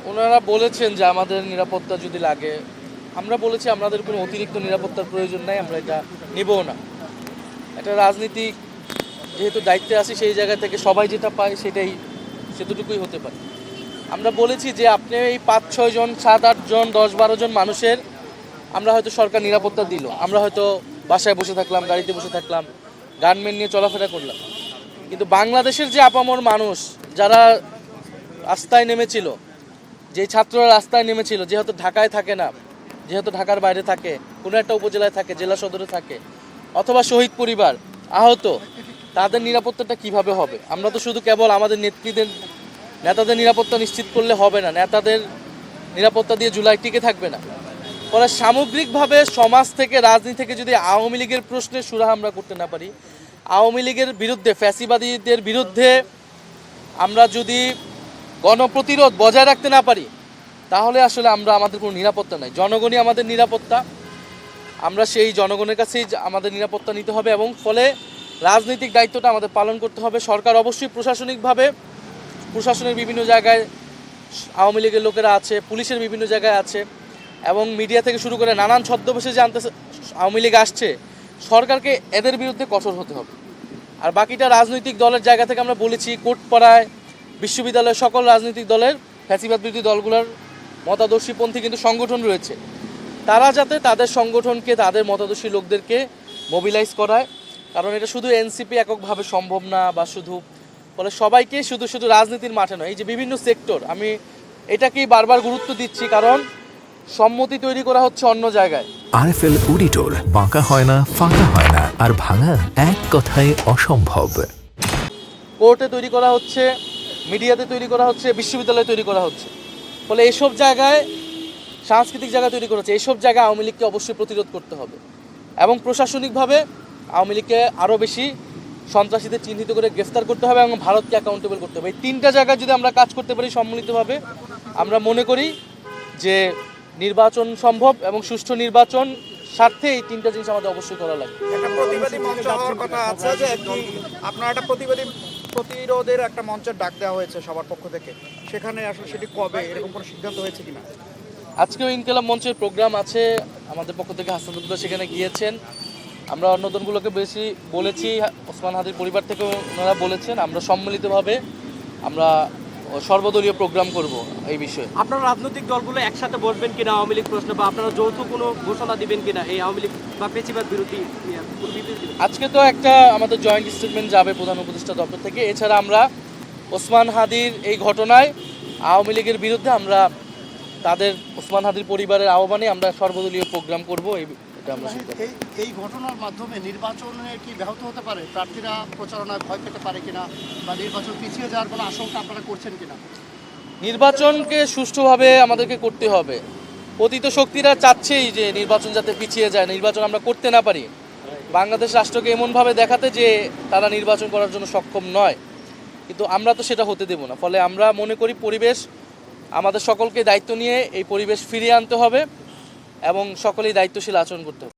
ওনারা বলেছেন যে আমাদের নিরাপত্তা যদি লাগে, আমরা বলেছি আমাদের কোনো অতিরিক্ত নিরাপত্তার প্রয়োজন নাই, আমরা এটা নেবও না। এটা রাজনীতিক যেহেতু দায়িত্বে আছি, সেই জায়গা থেকে সবাই যেটা পায় সেতটুকুই হতে পারে। আমরা বলেছি যে আপনি এই 5-6 জন 7-8 জন 10-12 জন মানুষের আমরা হয়তো সরকার নিরাপত্তা দিল, আমরা হয়তো বাসায় বসে থাকলাম, গাড়িতে বসে থাকলাম, গানমেন্ট নিয়ে চলাফেরা করলাম, কিন্তু বাংলাদেশের যে আপামর মানুষ যারা রাস্তায় নেমেছিল, যে ছাত্ররা রাস্তায় নেমেছিল, যেহেতু ঢাকায় থাকে না, যেহেতু ঢাকার বাইরে থাকে, কোনো একটা উপজেলায় থাকে, জেলা সদরে থাকে, অথবা শহীদ পরিবার আহত, তাদের নিরাপত্তাটা কিভাবে হবে? আমরা তো শুধু কেবল আমাদের নেতাদের নিরাপত্তা নিশ্চিত করলে হবে না, নেতাদের নিরাপত্তা দিয়ে জুলাই টিকে থাকবে না। ফলে সামগ্রিকভাবে সমাজ থেকে, রাজনীতি থেকে যদি আওয়ামী লীগের প্রশ্নে সুরাহা আমরা করতে না পারি, আওয়ামী লীগের বিরুদ্ধে, ফ্যাসিবাদীদের বিরুদ্ধে আমরা যদি গণপ্রতিরোধ বজায় রাখতে না পারি, তাহলে আসলে আমাদের কোনো নিরাপত্তা নাই। জনগণই আমাদের নিরাপত্তা, আমরা সেই জনগণের কাছেই আমাদের নিরাপত্তা নিতে হবে, এবং ফলে রাজনৈতিক দায়িত্বটা আমাদের পালন করতে হবে। সরকার অবশ্যই প্রশাসনের বিভিন্ন জায়গায় আওয়ামী লীগের লোকেরা আছে, পুলিশের বিভিন্ন জায়গায় আছে, এবং মিডিয়া থেকে শুরু করে নানান ছদ্মবেশে যে আওয়ামী লীগ আসছে, সরকারকে এদের বিরুদ্ধে কঠোর হতে হবে। আর বাকিটা রাজনৈতিক দলের জায়গা থেকে আমরা বলেছি, কোর্টপাড়ায়, বিশ্ববিদ্যালয়ের সকল রাজনৈতিক দলের, ফ্যাসিবাদ বিরোধী দলগুলোর মতাদর্শীপন্থী কিন্তু সংগঠন রয়েছে, তারা যাতে তাদের সংগঠনকে, তাদের মতাদর্শী লোকদেরকে মোবিলাইজ করায়। কারণ এটা শুধু এনসিপি এককভাবে সম্ভব না, বা ফলে সবাইকে শুধু রাজনীতির মাঠে নয়, এই যে বিভিন্ন সেক্টর, আমি এটাকেই বারবার গুরুত্ব দিচ্ছি, কারণ সম্মতি তৈরি করা হচ্ছে অন্য জায়গায়। আরএফএল অডিটর, বাঁকা হয় না, ফাঁকা হয় না, আর ভাঙা এক কথায় অসম্ভব। কোর্টে তৈরি করা হচ্ছে, মিডিয়াতে তৈরি করা হচ্ছে, বিশ্ববিদ্যালয়ে তৈরি করা হচ্ছে। ফলে এইসব জায়গায়, সাংস্কৃতিক জায়গা তৈরি করা হচ্ছে, এইসব জায়গায় আওয়ামী লীগকে অবশ্যই প্রতিরোধ করতে হবে, এবং প্রশাসনিকভাবে আওয়ামী লীগকে আরও বেশি সন্ত্রাসীদের চিহ্নিত করে গ্রেফতার করতে হবে, এবং ভারতকে অ্যাকাউন্টেবল করতে হবে। এই 3টা জায়গায় যদি আমরা কাজ করতে পারি সম্মিলিতভাবে, আমরা মনে করি যে নির্বাচন সম্ভব, এবং সুষ্ঠু নির্বাচন স্বার্থে এই 3টা জিনিস আমাদের অবশ্যই করা লাগবে। একটা প্রতিবাদী মঞ্চ হওয়ার কথা আছে, যে আপনার একটা প্রতিরোধের একটা মঞ্চের ডাক দেওয়া হয়েছে সবার পক্ষ থেকে, সেখানে আসলে সেটি কবে, এরকম কোনো সিদ্ধান্ত হয়েছে কিনা? আজকেও ইনকিলাব মঞ্চের প্রোগ্রাম আছে আমাদের পক্ষ থেকে, হাসানুদ্দৌলা সেখানে গিয়েছেন। আমরা অন্য দলগুলোকে বেশি বলেছি, ওসমান হাদির পরিবার থেকেও ওনারা বলেছেন, আমরা সম্মিলিতভাবে আমরা সর্বদলীয় প্রোগ্রাম করব এই বিষয়ে। আপনারা রাজনৈতিক দলগুলো একসাথে বসবেন কিনা আওয়ামী লীগ প্রশ্নে, বা আপনারা যৌথ কোনো ঘোষণা দিবেন কিনা এই আওয়ামী লীগ বা ফ্যাসিবাদ বিরোধী? আজকে তো একটা আমাদের জয়েন্ট স্টেটমেন্ট যাবে প্রধান উপদেষ্টা দপ্তর থেকে। এছাড়া আমরা ওসমান হাদির এই ঘটনায় আওয়ামী লীগের বিরুদ্ধে আমরা ওসমান হাদির পরিবারের আহ্বানে আমরা সর্বদলীয় প্রোগ্রাম করব। এই ঘটনার মাধ্যমে নির্বাচনে কি ব্যাহত হতে পারে? প্রার্থীরা প্রচারণায় ভয় পেতে পারে কিনা, বা নির্বাচন পিছিয়ে যাওয়ার কোনো আশঙ্কা আপনারা করছেন কিনা? নির্বাচনকে সুষ্ঠুভাবে আমাদেরকে করতে হবে। পতিত শক্তিরা চাচ্ছেই যে নির্বাচন যাতে পিছিয়ে যায়, নির্বাচন আমরা করতে না পারি, বাংলাদেশ রাষ্ট্রকে এমনভাবে দেখাতে যে তারা নির্বাচন করার জন্য সক্ষম নয়, কিন্তু আমরা তো সেটা হতে দেব না। ফলে আমরা মনে করি পরিবেশ, আমাদের সকলকে দায়িত্ব নিয়ে এই পরিবেশ ফিরিয়ে আনতে হবে, এবং সকলেই দায়িত্বশীল আচরণ করতে হবে।